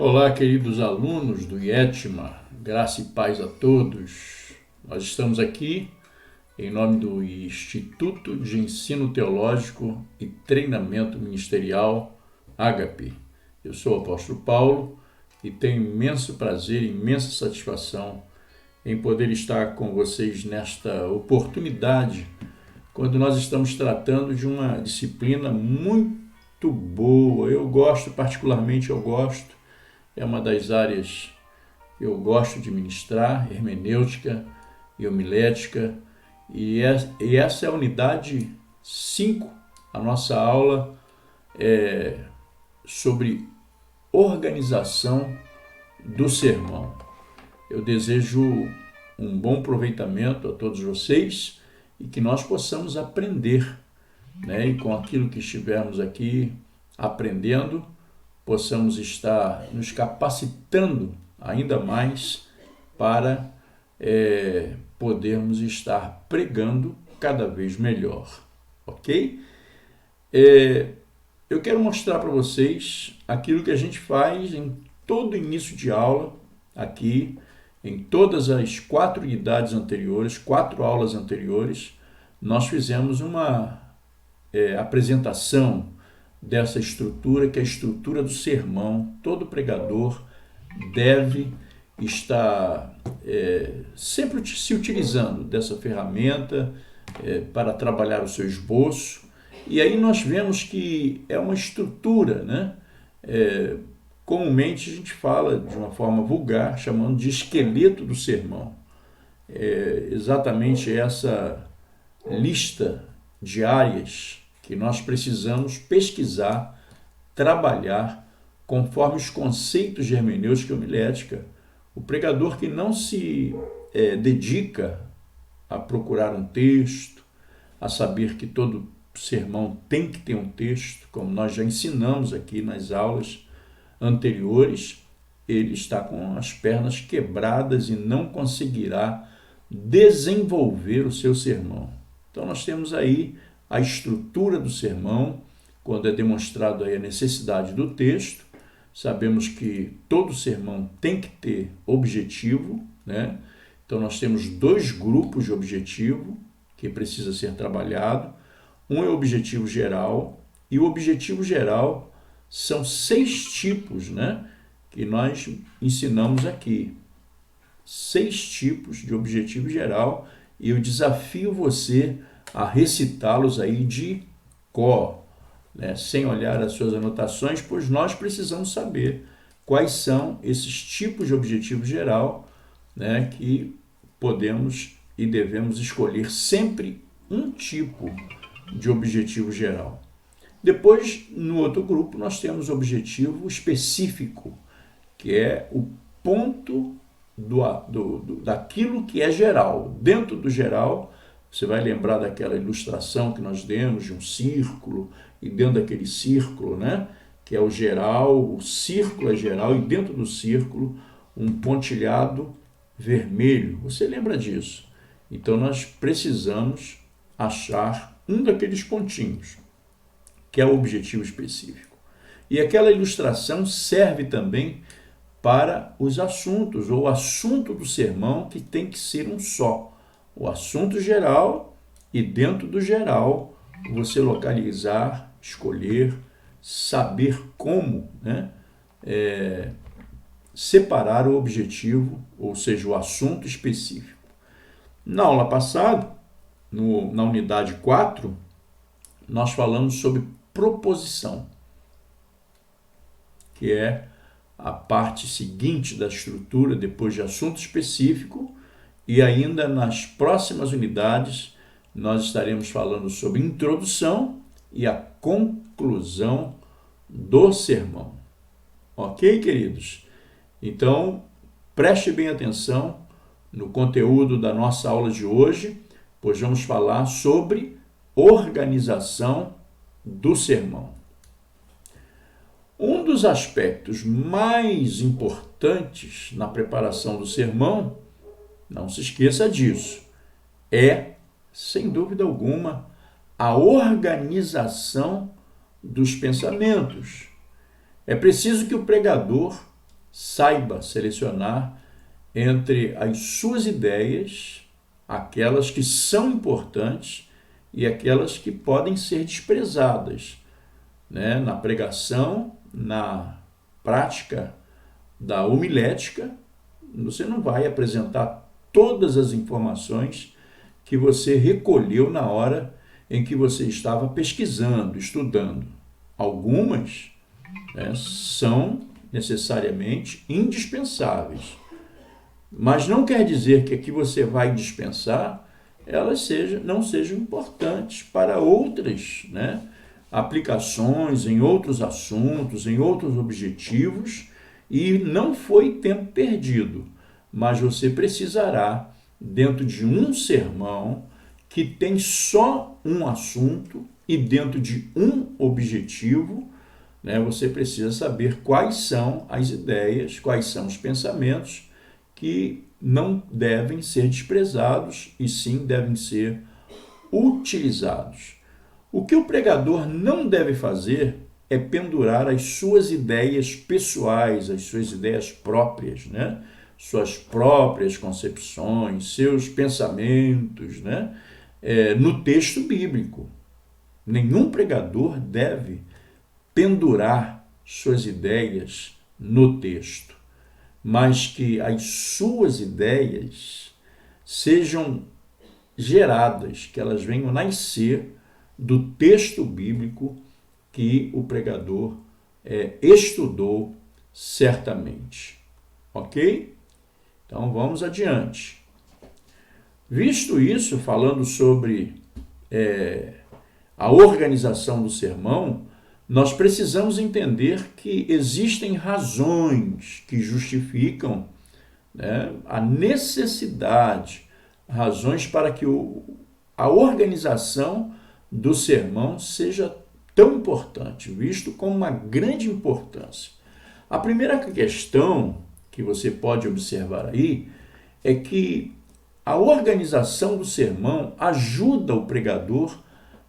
Olá, queridos alunos do IETMA, graça e paz a todos. Nós estamos aqui em nome do Instituto de Ensino Teológico e Treinamento Ministerial, Ágape. Eu sou o apóstolo Paulo e tenho imenso prazer, imensa satisfação em poder estar com vocês nesta oportunidade, quando nós estamos tratando de uma disciplina muito boa. Particularmente eu gosto. É uma das áreas que eu gosto de ministrar, hermenêutica e homilética. E essa é a unidade 5, a nossa aula é sobre organização do sermão. Eu desejo um bom aproveitamento a todos vocês e que nós possamos aprender, né? E com aquilo que estivermos aqui aprendendo, possamos estar nos capacitando ainda mais para podermos estar pregando cada vez melhor, ok? Eu quero mostrar para vocês aquilo que a gente faz em todo início de aula, aqui, em todas as 4 unidades anteriores, 4 aulas anteriores, nós fizemos uma apresentação dessa estrutura, que é a estrutura do sermão. Todo pregador deve estar sempre se utilizando dessa ferramenta para trabalhar o seu esboço. E aí nós vemos que é uma estrutura, né? Comumente a gente fala de uma forma vulgar, chamando de esqueleto do sermão. Exatamente essa lista de áreas que nós precisamos pesquisar, trabalhar, conforme os conceitos de hermenêutica e homilética. O pregador que não se dedica a procurar um texto, a saber que todo sermão tem que ter um texto, como nós já ensinamos aqui nas aulas anteriores, ele está com as pernas quebradas e não conseguirá desenvolver o seu sermão. Então nós temos aí a estrutura do sermão, quando é demonstrado aí a necessidade do texto. Sabemos que todo sermão tem que ter objetivo, né? Então nós temos 2 grupos de objetivo que precisa ser trabalhado. Um é o objetivo geral, e o objetivo geral são 6 tipos, né? Que nós ensinamos aqui. 6 tipos de objetivo geral, e eu desafio você a recitá-los aí de cor, né? Sem olhar as suas anotações, pois nós precisamos saber quais são esses tipos de objetivo geral, né? Que podemos e devemos escolher sempre um tipo de objetivo geral. Depois, no outro grupo, nós temos o objetivo específico, que é o ponto daquilo que é geral. Dentro do geral, você vai lembrar daquela ilustração que nós demos de um círculo, e dentro daquele círculo, né, que é o geral, o círculo é geral, e dentro do círculo, um pontilhado vermelho. Você lembra disso? Então, nós precisamos achar um daqueles pontinhos, que é o objetivo específico. E aquela ilustração serve também para os assuntos, ou o assunto do sermão, que tem que ser um só. O assunto geral, e dentro do geral, você localizar, escolher, saber como, né, separar o objetivo, ou seja, o assunto específico. Na aula passada, na unidade 4, nós falamos sobre proposição, que é a parte seguinte da estrutura, depois de assunto específico, e ainda nas próximas unidades nós estaremos falando sobre introdução e a conclusão do sermão. Ok, queridos? Então, preste bem atenção no conteúdo da nossa aula de hoje, pois vamos falar sobre organização do sermão. Um dos aspectos mais importantes na preparação do sermão, não se esqueça disso, é, sem dúvida alguma, a organização dos pensamentos. É preciso que o pregador saiba selecionar entre as suas ideias, aquelas que são importantes e aquelas que podem ser desprezadas, né? Na pregação, na prática da homilética, você não vai apresentar todas as informações que você recolheu na hora em que você estava pesquisando, estudando. Algumas, né, são necessariamente indispensáveis, mas não quer dizer que a que você vai dispensar elas não sejam importantes para outras, né, aplicações em outros assuntos, em outros objetivos, e não foi tempo perdido, mas você precisará, dentro de um sermão que tem só um assunto e dentro de um objetivo, né, você precisa saber quais são as ideias, quais são os pensamentos que não devem ser desprezados e sim devem ser utilizados. O que o pregador não deve fazer é pendurar as suas ideias pessoais, as suas ideias próprias, né? Suas próprias concepções, seus pensamentos, né? No texto bíblico. Nenhum pregador deve pendurar suas ideias no texto, mas que as suas ideias sejam geradas, que elas venham nascer do texto bíblico que o pregador estudou certamente. Ok? Então vamos adiante. Visto isso, falando sobre a organização do sermão, nós precisamos entender que existem razões que justificam, né, a necessidade, razões para que a organização do sermão seja tão importante, visto como uma grande importância. A primeira questão que você pode observar aí é que a organização do sermão ajuda o pregador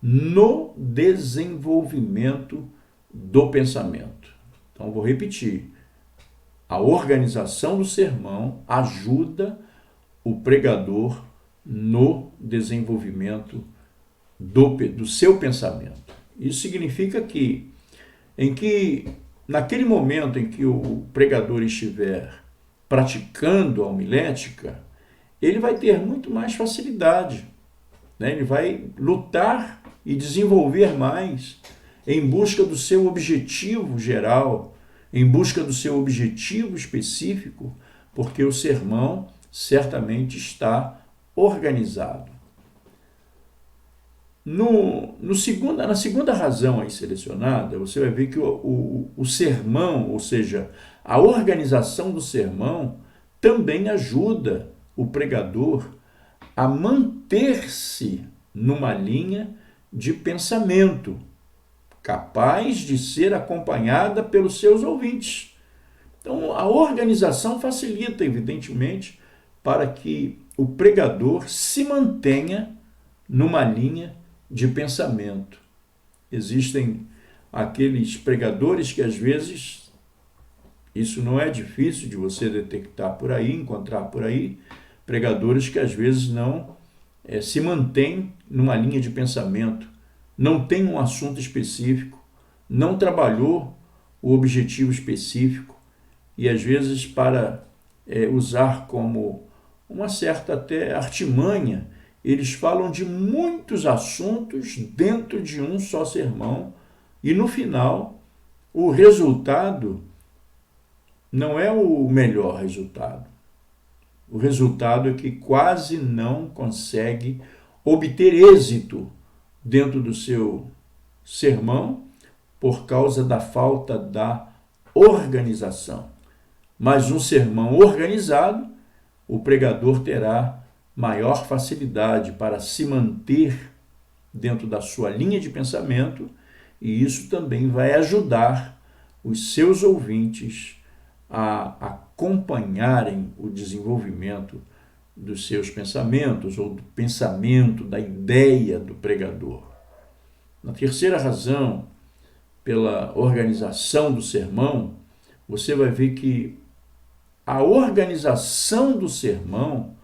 no desenvolvimento do pensamento. Então, vou repetir. A organização do sermão ajuda o pregador no desenvolvimento do seu pensamento. Isso significa que, naquele momento em que o pregador estiver praticando a homilética, ele vai ter muito mais facilidade, né? Ele vai lutar e desenvolver mais em busca do seu objetivo geral, em busca do seu objetivo específico, porque o sermão certamente está organizado. Na segunda razão aí selecionada, você vai ver que o sermão, ou seja, a organização do sermão, também ajuda o pregador a manter-se numa linha de pensamento, capaz de ser acompanhada pelos seus ouvintes. Então, a organização facilita, evidentemente, para que o pregador se mantenha numa linha de pensamento. Existem aqueles pregadores que, às vezes, isso não é difícil de você detectar por aí, encontrar por aí, pregadores que, às vezes, não se mantêm numa linha de pensamento, não tem um assunto específico, não trabalhou o objetivo específico e, às vezes, para usar como uma certa até artimanha, eles falam de muitos assuntos dentro de um só sermão e, no final, o resultado não é o melhor resultado. O resultado é que quase não consegue obter êxito dentro do seu sermão por causa da falta da organização. Mas um sermão organizado, o pregador terá maior facilidade para se manter dentro da sua linha de pensamento, e isso também vai ajudar os seus ouvintes a acompanharem o desenvolvimento dos seus pensamentos ou do pensamento, da ideia do pregador. Na terceira razão, pela organização do sermão, você vai ver que a organização do sermão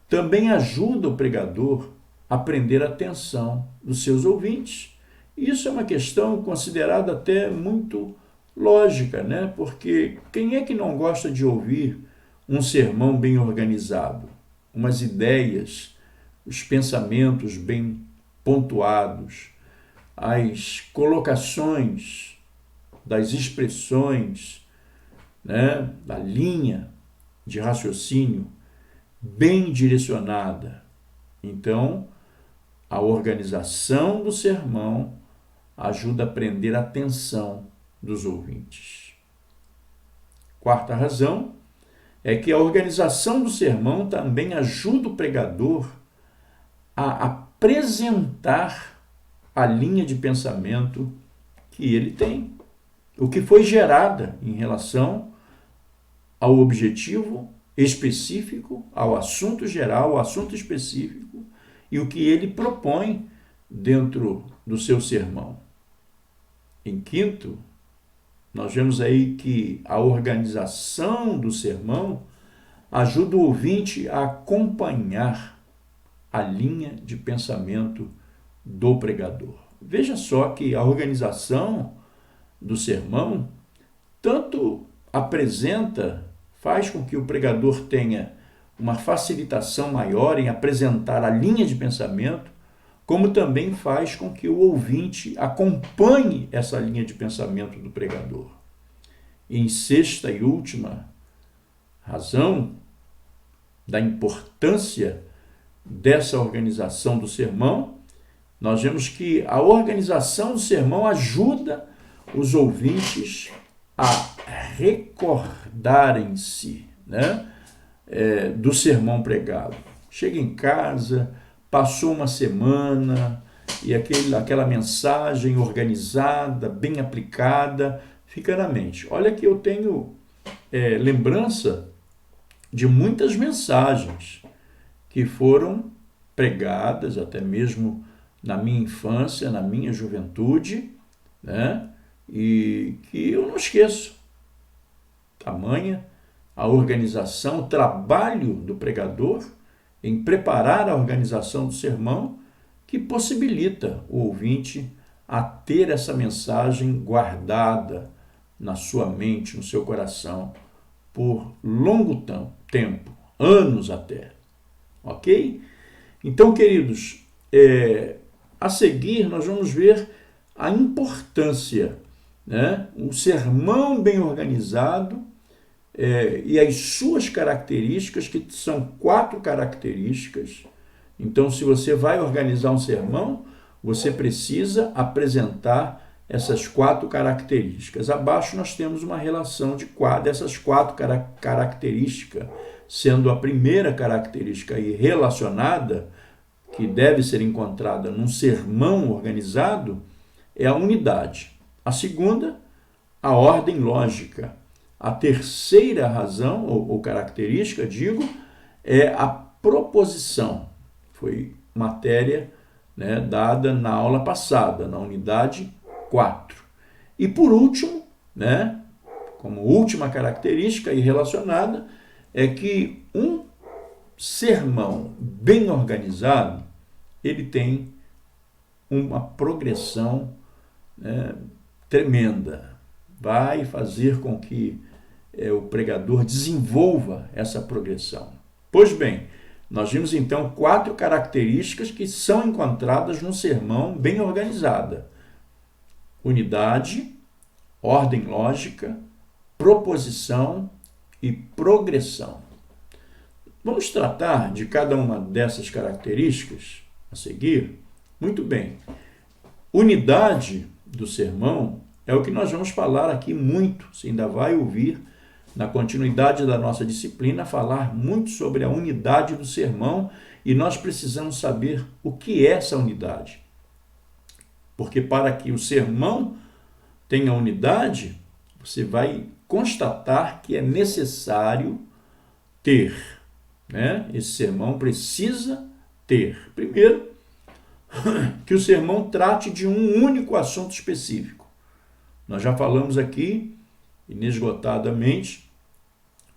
também ajuda o pregador a prender a atenção dos seus ouvintes. Isso é uma questão considerada até muito lógica, né? Porque quem é que não gosta de ouvir um sermão bem organizado, umas ideias, os pensamentos bem pontuados, as colocações das expressões, né, da linha de raciocínio bem direcionada. Então, a organização do sermão ajuda a prender a atenção dos ouvintes. Quarta razão é que a organização do sermão também ajuda o pregador a apresentar a linha de pensamento que ele tem, o que foi gerada em relação ao objetivo específico, ao assunto geral, ao assunto específico e o que ele propõe dentro do seu sermão. Em quinto, nós vemos aí que a organização do sermão ajuda o ouvinte a acompanhar a linha de pensamento do pregador. Veja só que a organização do sermão tanto faz com que o pregador tenha uma facilitação maior em apresentar a linha de pensamento, como também faz com que o ouvinte acompanhe essa linha de pensamento do pregador. E em sexta e última razão da importância dessa organização do sermão, nós vemos que a organização do sermão ajuda os ouvintes a recordarem-se, né, do sermão pregado. Chega em casa, passou uma semana e aquela mensagem organizada, bem aplicada, fica na mente. Olha que eu tenho lembrança de muitas mensagens que foram pregadas, até mesmo na minha infância, na minha juventude, né? E que eu não esqueço. Tamanha a organização, o trabalho do pregador em preparar a organização do sermão, que possibilita o ouvinte a ter essa mensagem guardada na sua mente, no seu coração, por longo tempo, anos até. Ok? Então, queridos, a seguir nós vamos ver a importância, né? Um sermão bem organizado e as suas características, que são 4 características. Então, se você vai organizar um sermão, você precisa apresentar essas 4 características. Abaixo nós temos uma relação dessas 4 características, sendo a primeira característica aí relacionada, que deve ser encontrada num sermão organizado, é a unidade. A segunda, a ordem lógica. A terceira razão, ou característica, é a proposição. Foi matéria, né, dada na aula passada, na unidade 4. E por último, né, como última característica e relacionada, é que um sermão bem organizado, ele tem uma progressão, né, tremenda. Vai fazer com que o pregador desenvolva essa progressão. Pois bem, nós vimos então 4 características que são encontradas num sermão bem organizado: unidade, ordem lógica, proposição e progressão. Vamos tratar de cada uma dessas características a seguir? Muito bem. Unidade do sermão é o que nós vamos falar aqui muito. Você ainda vai ouvir, na continuidade da nossa disciplina, falar muito sobre a unidade do sermão, e nós precisamos saber o que é essa unidade. Porque para que o sermão tenha unidade, você vai constatar que é necessário ter, né? Esse sermão precisa ter, primeiro, que o sermão trate de um único assunto específico. Nós já falamos aqui, inesgotadamente,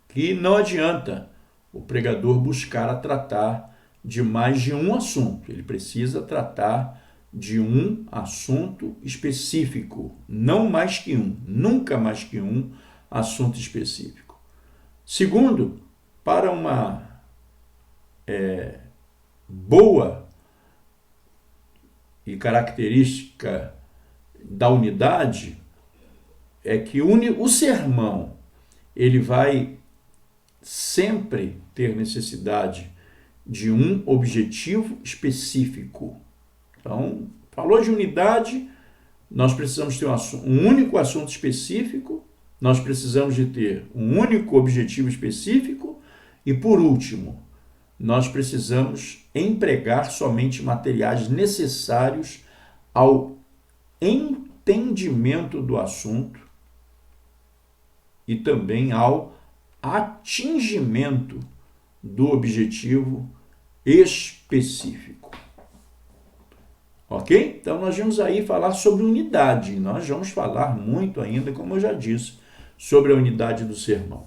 que não adianta o pregador buscar a tratar de mais de um assunto. Ele precisa tratar de um assunto específico, não mais que um, nunca mais que um assunto específico. Segundo, para uma boa e característica da unidade é que o sermão ele vai sempre ter necessidade de um objetivo específico. Então, falou de unidade, nós precisamos ter um único assunto específico, nós precisamos de ter um único objetivo específico e, por último, nós precisamos empregar somente materiais necessários ao entendimento do assunto e também ao atingimento do objetivo específico. Ok? Então nós vamos aí falar sobre unidade. Nós vamos falar muito ainda, como eu já disse, sobre a unidade do sermão.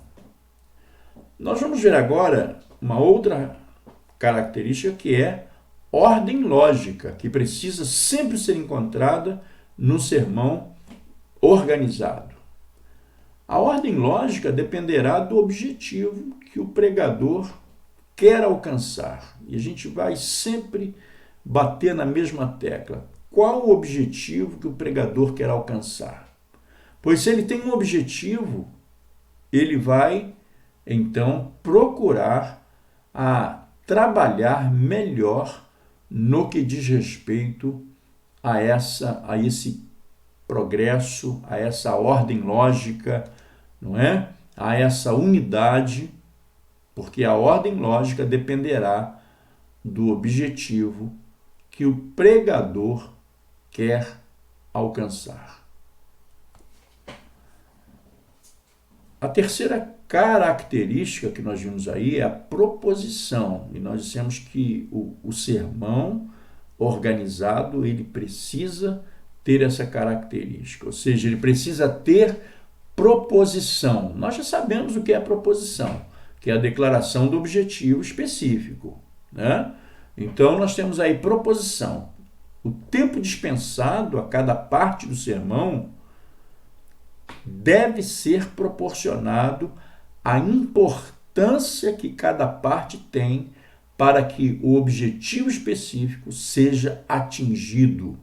Nós vamos ver agora uma outra característica que é ordem lógica, que precisa sempre ser encontrada no sermão organizado. A ordem lógica dependerá do objetivo que o pregador quer alcançar. E a gente vai sempre bater na mesma tecla. Qual o objetivo que o pregador quer alcançar? Pois se ele tem um objetivo, ele vai, então, procurar trabalhar melhor no que diz respeito a esse progresso, a essa ordem lógica, não é? A essa unidade, porque a ordem lógica dependerá do objetivo que o pregador quer alcançar. A terceira característica que nós vimos aí é a proposição. E nós dissemos que o sermão organizado, ele precisa ter essa característica, ou seja, ele precisa ter proposição. Nós já sabemos o que é a proposição, que é a declaração do objetivo específico, né? Então, nós temos aí proposição. O tempo dispensado a cada parte do sermão deve ser proporcionado à importância que cada parte tem para que o objetivo específico seja atingido.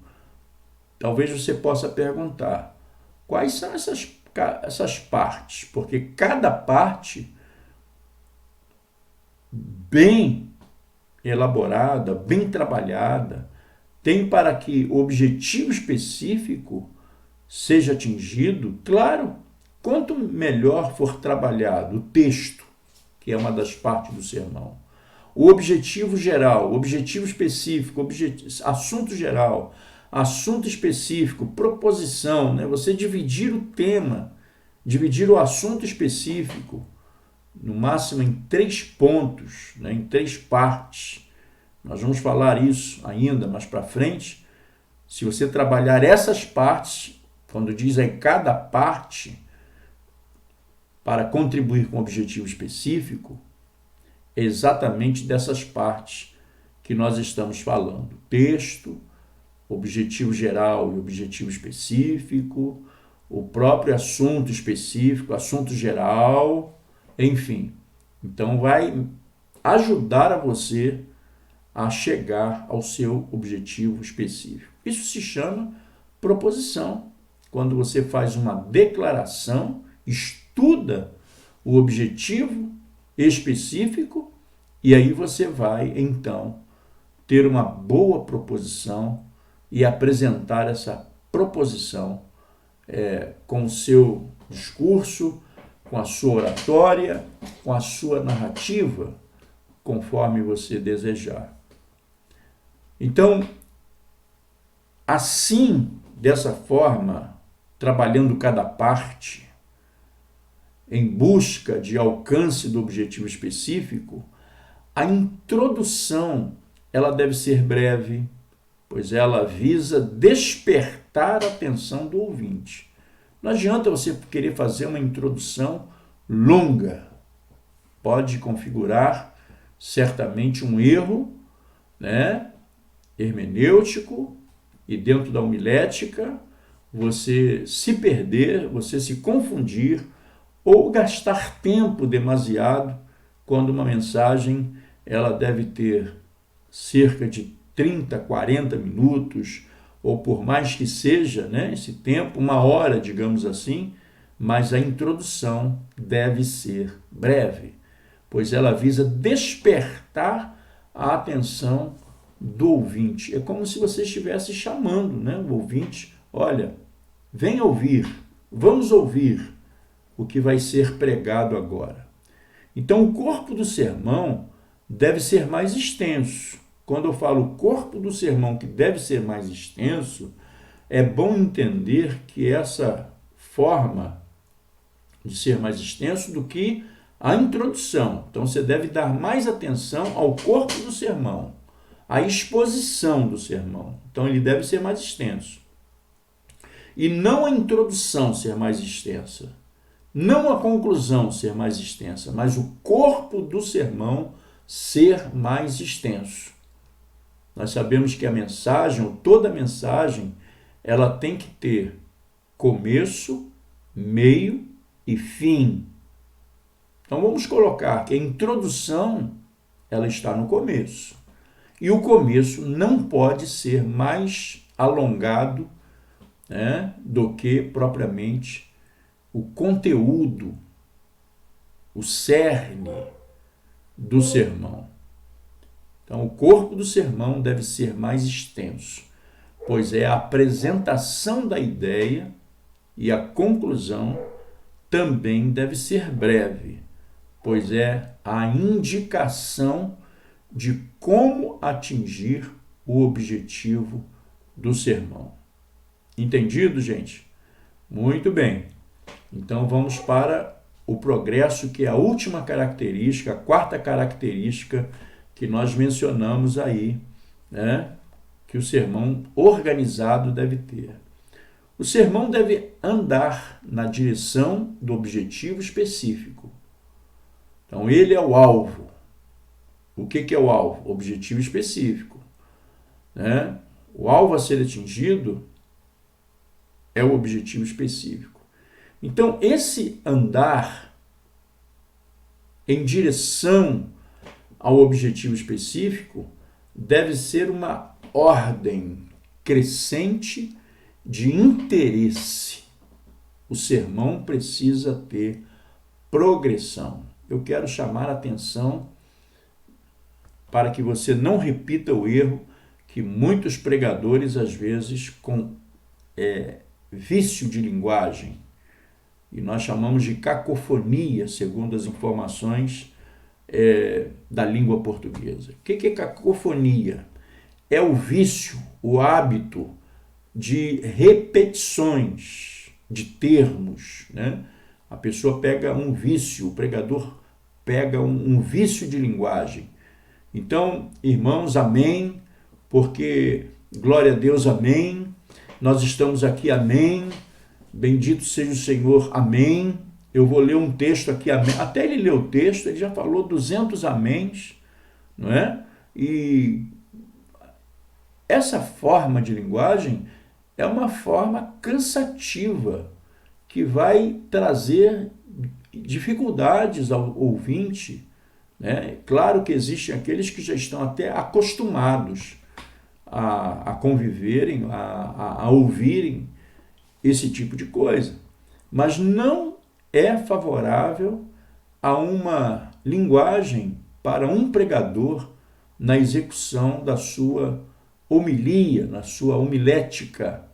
Talvez você possa perguntar, quais são essas partes? Porque cada parte bem elaborada, bem trabalhada, tem para que o objetivo específico seja atingido. Claro, quanto melhor for trabalhado o texto, que é uma das partes do sermão, o objetivo geral, o objetivo específico, assunto geral, assunto específico, proposição, né? Você dividir o tema, dividir o assunto específico, no máximo em 3 pontos, né? Em 3 partes. Nós vamos falar isso ainda mais para frente. Se você trabalhar essas partes, quando diz aí cada parte, para contribuir com o objetivo específico, é exatamente dessas partes que nós estamos falando. Texto, objetivo geral e objetivo específico, o próprio assunto específico, assunto geral, enfim. Então vai ajudar a você a chegar ao seu objetivo específico. Isso se chama proposição. Quando você faz uma declaração, estuda o objetivo específico e aí você vai, então, ter uma boa proposição e apresentar essa proposição com o seu discurso, com a sua oratória, com a sua narrativa, conforme você desejar. Então, assim, dessa forma, trabalhando cada parte em busca de alcance do objetivo específico, a introdução ela deve ser breve, pois ela visa despertar a atenção do ouvinte. Não adianta você querer fazer uma introdução longa, pode configurar certamente um erro, né, hermenêutico, e dentro da homilética você se perder, você se confundir ou gastar tempo demasiado quando uma mensagem ela deve ter cerca de 30, 40 minutos, ou por mais que seja, né, esse tempo, uma hora, digamos assim, mas a introdução deve ser breve, pois ela visa despertar a atenção do ouvinte. É como se você estivesse chamando, né, o ouvinte, olha, venha ouvir, vamos ouvir o que vai ser pregado agora. Então, o corpo do sermão deve ser mais extenso. Quando eu falo corpo do sermão que deve ser mais extenso, é bom entender que essa forma de ser mais extenso do que a introdução. Então, você deve dar mais atenção ao corpo do sermão, à exposição do sermão. Então, ele deve ser mais extenso. E não a introdução ser mais extensa, não a conclusão ser mais extensa, mas o corpo do sermão ser mais extenso. Nós sabemos que a mensagem, ou toda mensagem, ela tem que ter começo, meio e fim. Então vamos colocar que a introdução ela está no começo. E o começo não pode ser mais alongado, né, do que propriamente o conteúdo, o cerne do sermão. Então, o corpo do sermão deve ser mais extenso, pois é a apresentação da ideia e a conclusão também deve ser breve, pois é a indicação de como atingir o objetivo do sermão. Entendido, gente? Muito bem. Então, vamos para o progresso, que é a última característica, a quarta característica que nós mencionamos aí, né, que o sermão organizado deve ter. O sermão deve andar na direção do objetivo específico. Então, ele é o alvo. O que é o alvo? Objetivo específico, né? O alvo a ser atingido é o objetivo específico. Então, esse andar em direção ao objetivo específico deve ser uma ordem crescente de interesse. O sermão precisa ter progressão. Eu quero chamar a atenção para que você não repita o erro que muitos pregadores, às vezes, com vício de linguagem, e nós chamamos de cacofonia, segundo as informações da língua portuguesa. O que é cacofonia? É o vício, o hábito de repetições de termos, né? A pessoa pega um vício, o pregador pega um vício de linguagem. Então, irmãos, amém, porque glória a Deus, amém, nós estamos aqui, amém, bendito seja o Senhor, amém. Eu vou ler um texto aqui, amém. Até ele ler o texto, ele já falou 200 améns, não é? E essa forma de linguagem é uma forma cansativa, que vai trazer dificuldades ao ouvinte, né? Claro que existem aqueles que já estão até acostumados a conviverem, a ouvirem esse tipo de coisa, mas não é favorável a uma linguagem para um pregador na execução da sua homilia, na sua homilética.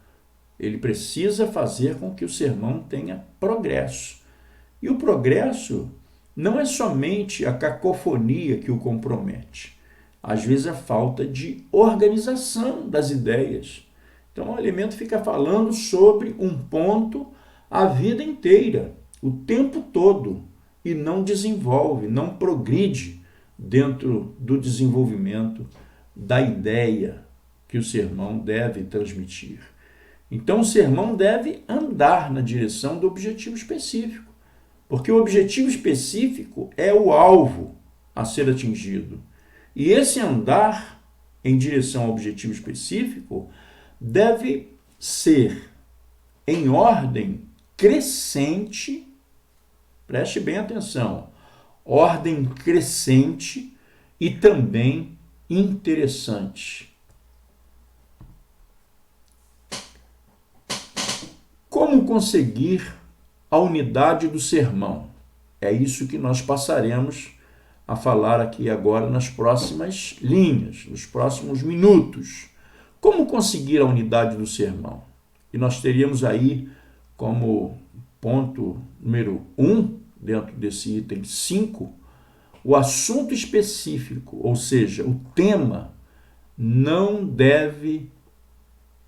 Ele precisa fazer com que o sermão tenha progresso. E o progresso não é somente a cacofonia que o compromete. Às vezes a falta de organização das ideias. Então o elemento fica falando sobre um ponto a vida inteira, o tempo todo, e não desenvolve, não progride dentro do desenvolvimento da ideia que o sermão deve transmitir. Então, o sermão deve andar na direção do objetivo específico. Porque o objetivo específico é o alvo a ser atingido. E esse andar em direção ao objetivo específico deve ser em ordem crescente, preste bem atenção, ordem crescente e também interessante. Como conseguir a unidade do sermão? É isso que nós passaremos a falar aqui agora nas próximas linhas, nos próximos minutos. Como conseguir a unidade do sermão? E nós teríamos aí como ponto número 1, dentro desse item 5, o assunto específico, ou seja, o tema não deve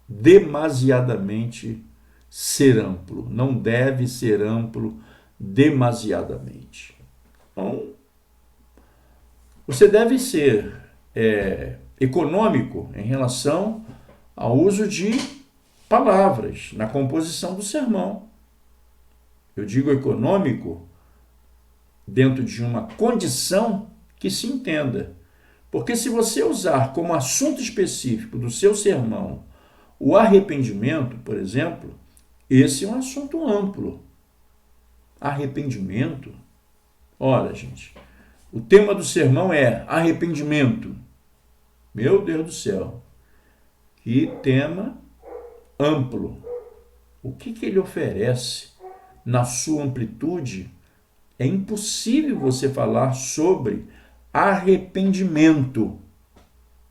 demasiadamente ser amplo, não deve ser amplo demasiadamente. Então, você deve ser econômico em relação ao uso de palavras na composição do sermão. Eu digo econômico dentro de uma condição que se entenda. Porque se você usar como assunto específico do seu sermão o arrependimento, por exemplo, esse é um assunto amplo. Arrependimento? Ora, gente, o tema do sermão é arrependimento. Meu Deus do céu, que tema amplo. O que ele oferece na sua amplitude? É impossível você falar sobre arrependimento.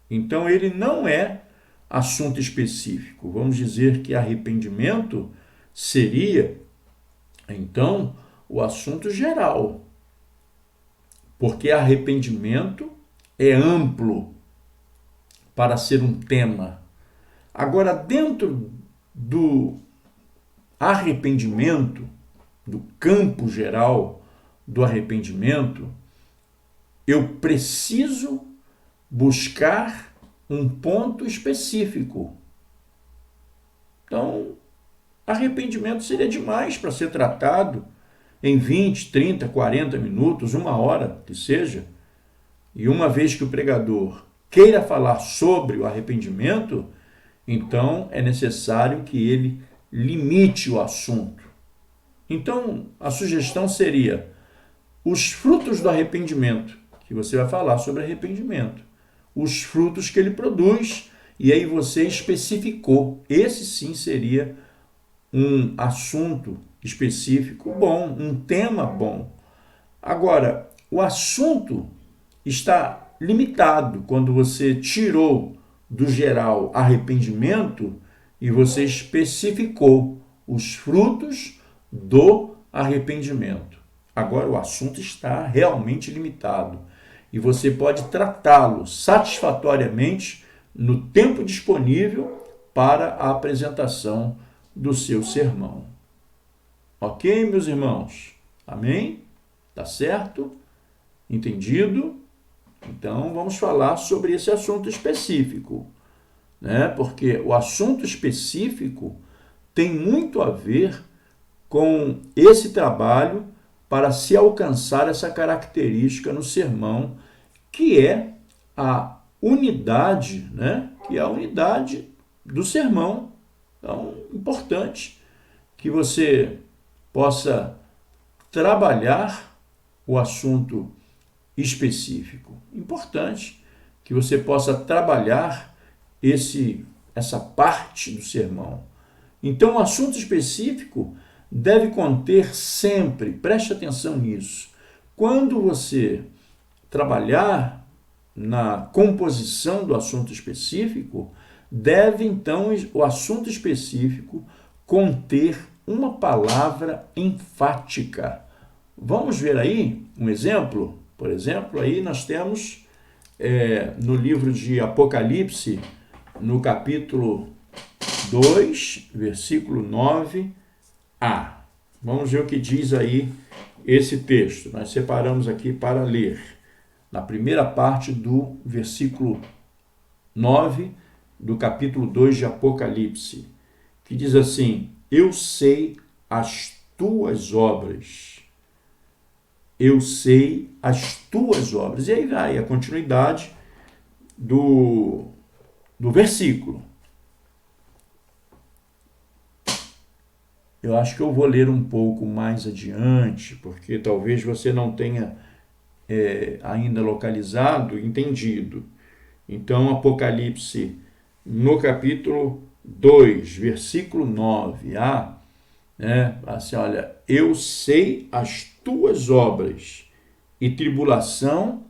Então, ele não é assunto específico. Vamos dizer que arrependimento seria, então, o assunto geral. Porque arrependimento é amplo para ser um tema. Agora, dentro do arrependimento, do campo geral do arrependimento, eu preciso buscar um ponto específico. Então, arrependimento seria demais para ser tratado em 20, 30, 40 minutos, 1 hora que seja. E uma vez que o pregador queira falar sobre o arrependimento, então é necessário que ele limite o assunto. Então, a sugestão seria os frutos do arrependimento, que você vai falar sobre arrependimento. Os frutos que ele produz, e aí você especificou. Esse sim seria um assunto específico bom, um tema bom. Agora, o assunto está limitado quando você tirou do geral arrependimento e você especificou os frutos do arrependimento. Agora o assunto está realmente limitado e você pode tratá-lo satisfatoriamente no tempo disponível para a apresentação do seu sermão. Ok, meus irmãos? Amém? Tá certo? Entendido? Então, vamos falar sobre esse assunto específico, né? Porque o assunto específico tem muito a ver com esse trabalho para se alcançar essa característica no sermão, que é a unidade, né? Que é a unidade do sermão. Então, importante que você possa trabalhar o assunto específico. Importante que você possa trabalhar essa parte do sermão. Então, o assunto específico deve conter sempre, preste atenção nisso, quando você trabalhar na composição do assunto específico, deve então o assunto específico conter uma palavra enfática. Vamos ver aí um exemplo? Por exemplo, aí nós temos no livro de Apocalipse, no capítulo 2, versículo 9a. Vamos ver o que diz aí esse texto. Nós separamos aqui para ler. Na primeira parte do versículo 9 do capítulo 2 de Apocalipse, que diz assim: Eu sei as tuas obras, eu sei as tuas obras. E aí vai a continuidade do versículo. Eu acho que eu vou ler um pouco mais adiante, porque talvez você não tenha ainda localizado, entendido. Então, Apocalipse, no capítulo 2, versículo 9a, assim, olha, eu sei as tuas obras, e tribulação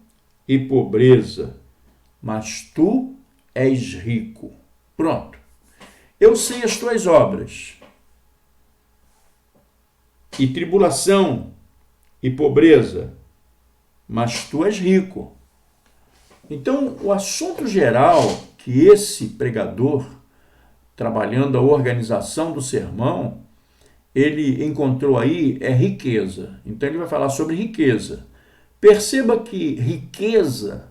e pobreza, mas tu és rico. Pronto. Eu sei as tuas obras, e tribulação e pobreza, mas tu és rico. Então, o assunto geral que esse pregador, trabalhando a organização do sermão, ele encontrou aí é riqueza. Então, ele vai falar sobre riqueza. Perceba que riqueza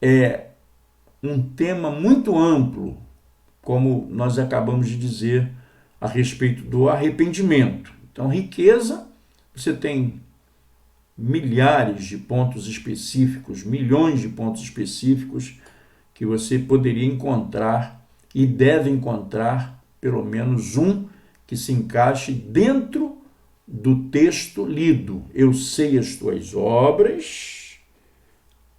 é um tema muito amplo, como nós acabamos de dizer a respeito do arrependimento. Então, riqueza, você tem milhares de pontos específicos, milhões de pontos específicos que você poderia encontrar e deve encontrar pelo menos um que se encaixe dentro do texto lido. Eu sei as tuas obras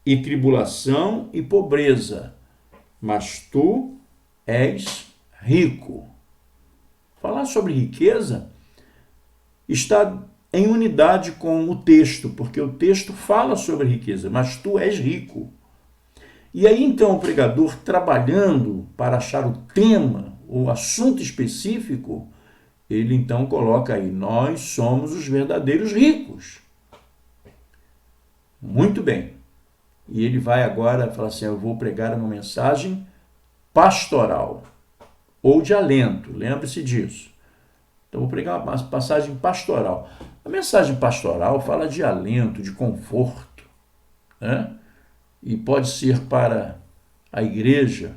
e tribulação e pobreza, mas tu és rico. Falar sobre riqueza está em unidade com o texto, porque o texto fala sobre riqueza, mas tu és rico. E aí então o pregador, trabalhando para achar o tema, o assunto específico, ele então coloca aí, nós somos os verdadeiros ricos. Muito bem. E ele vai agora falar assim, eu vou pregar uma mensagem pastoral, ou de alento, lembre-se disso. Então, vou pregar uma passagem pastoral. A mensagem pastoral fala de alento, de conforto, né? E pode ser para a igreja.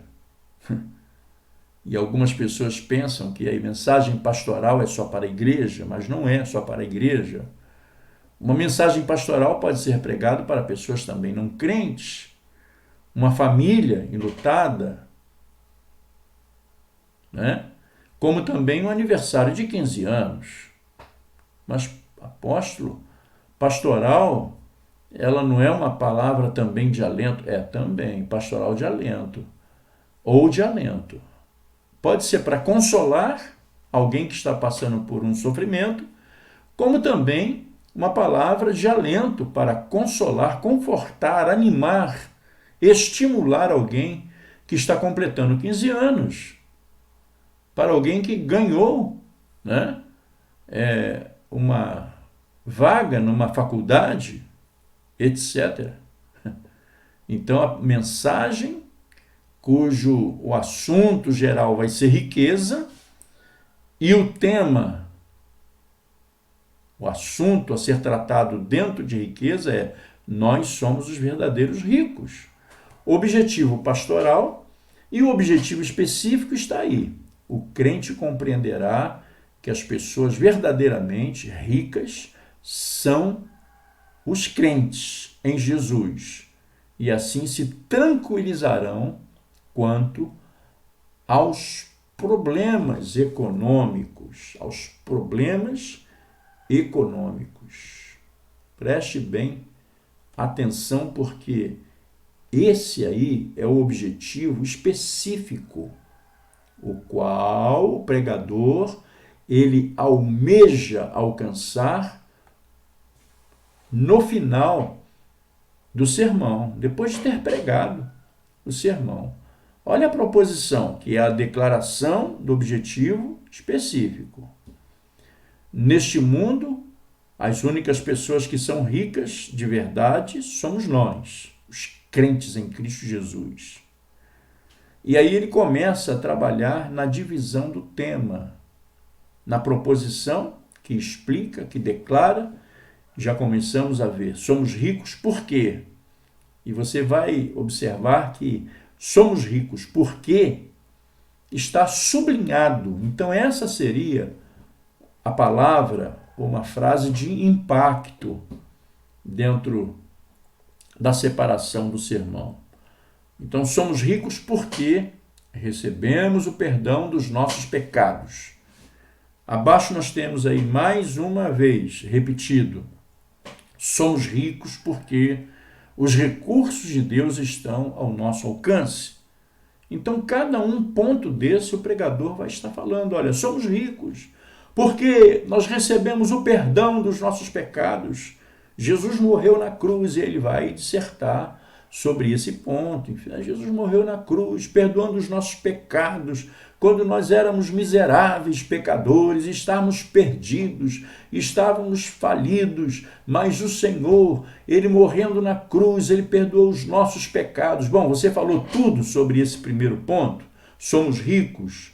E algumas pessoas pensam que a mensagem pastoral é só para a igreja, mas não é só para a igreja. Uma mensagem pastoral pode ser pregada para pessoas também não crentes, uma família enlutada, né? Como também um aniversário de 15 anos. Mas, apóstolo, pastoral, ela não é uma palavra também de alento? É também, pastoral de alento, ou de alento. Pode ser para consolar alguém que está passando por um sofrimento, como também uma palavra de alento para consolar, confortar, animar, estimular alguém que está completando 15 anos. Para alguém que ganhou, né, uma vaga numa faculdade, etc. Então, a mensagem cujo o assunto geral vai ser riqueza e o tema, o assunto a ser tratado dentro de riqueza é nós somos os verdadeiros ricos. O objetivo pastoral e o objetivo específico está aí. O crente compreenderá que as pessoas verdadeiramente ricas são os crentes em Jesus e assim se tranquilizarão quanto aos problemas econômicos, Preste bem atenção, porque esse aí é o objetivo específico, o qual o pregador ele almeja alcançar no final do sermão, depois de ter pregado o sermão. Olha a proposição, que é a declaração do objetivo específico. Neste mundo, as únicas pessoas que são ricas de verdade somos nós, os crentes em Cristo Jesus. E aí ele começa a trabalhar na divisão do tema, na proposição que explica, que declara. Já começamos a ver, somos ricos por quê? E você vai observar que somos ricos porque está sublinhado. Então essa seria a palavra ou uma frase de impacto dentro da separação do sermão. Então, somos ricos porque recebemos o perdão dos nossos pecados. Abaixo nós temos aí mais uma vez repetido: somos ricos porque os recursos de Deus estão ao nosso alcance. Então, cada ponto desse, o pregador vai estar falando: olha, somos ricos porque nós recebemos o perdão dos nossos pecados. Jesus morreu na cruz e ele vai dissertar sobre esse ponto. Enfim, Jesus morreu na cruz, perdoando os nossos pecados, quando nós éramos miseráveis pecadores, estávamos perdidos, estávamos falidos, mas o Senhor, ele morrendo na cruz, ele perdoou os nossos pecados. Bom, você falou tudo sobre esse primeiro ponto. Somos ricos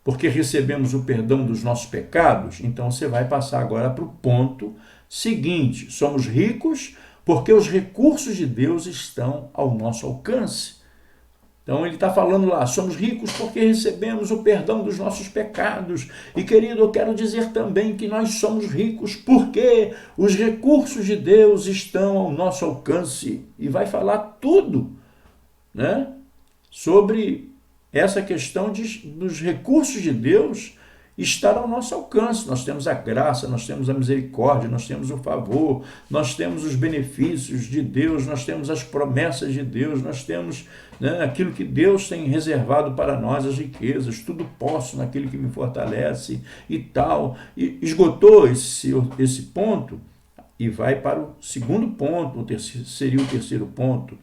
porque recebemos o perdão dos nossos pecados. Então você vai passar agora para o ponto seguinte: somos ricos porque os recursos de Deus estão ao nosso alcance. Então ele está falando lá: somos ricos porque recebemos o perdão dos nossos pecados. E querido, eu quero dizer também que nós somos ricos porque os recursos de Deus estão ao nosso alcance. E vai falar tudo, né, sobre essa questão dos recursos de Deus estar ao nosso alcance. Nós temos a graça, nós temos a misericórdia, nós temos o favor, nós temos os benefícios de Deus, nós temos as promessas de Deus, nós temos, né, aquilo que Deus tem reservado para nós, as riquezas. Tudo posso naquele que me fortalece e tal. E esgotou esse ponto e vai para o segundo ponto, seria o terceiro ponto.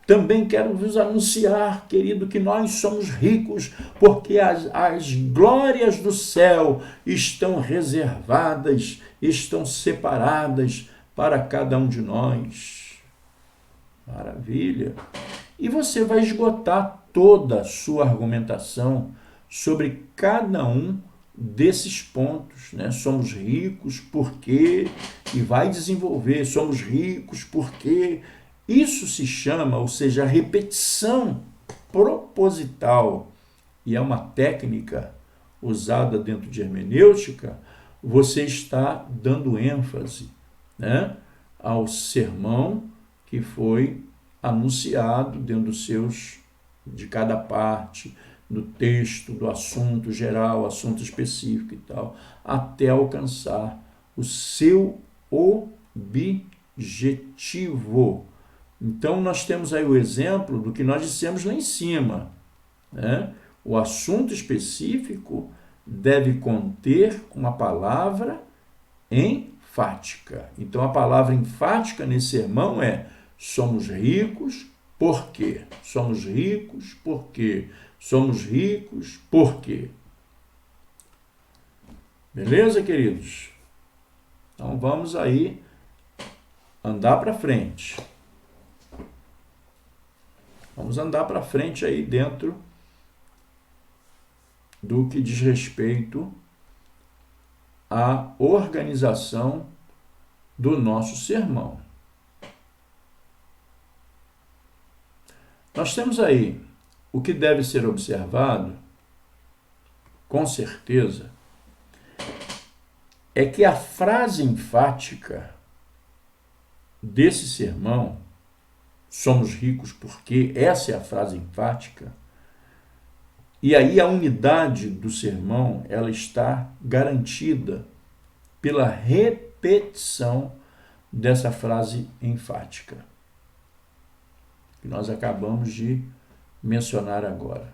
Também quero vos anunciar, querido, que nós somos ricos porque as glórias do céu estão reservadas, estão separadas para cada um de nós. Maravilha! E você vai esgotar toda a sua argumentação sobre cada um desses pontos, né? Somos ricos porque, e vai desenvolver, somos ricos porque... Isso se chama, ou seja, repetição proposital, e é uma técnica usada dentro de hermenêutica. Você está dando ênfase, né, ao sermão que foi anunciado dentro de cada parte, do texto, do assunto geral, assunto específico e tal, até alcançar o seu objetivo. Então, nós temos aí o exemplo do que nós dissemos lá em cima, né? O assunto específico deve conter uma palavra enfática. Então, a palavra enfática nesse sermão é: somos ricos, por quê? Somos ricos, por quê? Somos ricos, por quê? Beleza, queridos? Então, vamos aí andar para frente. Vamos andar para frente aí dentro do que diz respeito à organização do nosso sermão. Nós temos aí o que deve ser observado, com certeza, é que a frase enfática desse sermão, somos ricos porque, essa é a frase enfática, e aí a unidade do sermão, ela está garantida pela repetição dessa frase enfática, que nós acabamos de mencionar agora.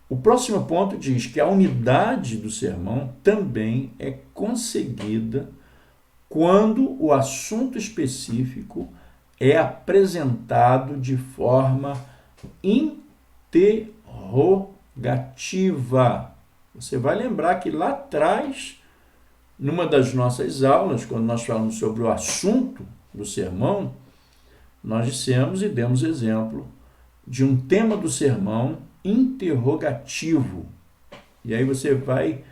O próximo ponto diz que a unidade do sermão também é conseguida quando o assunto específico é apresentado de forma interrogativa. Você vai lembrar que lá atrás, numa das nossas aulas, quando nós falamos sobre o assunto do sermão, nós dissemos e demos exemplo de um tema do sermão interrogativo. E aí você vai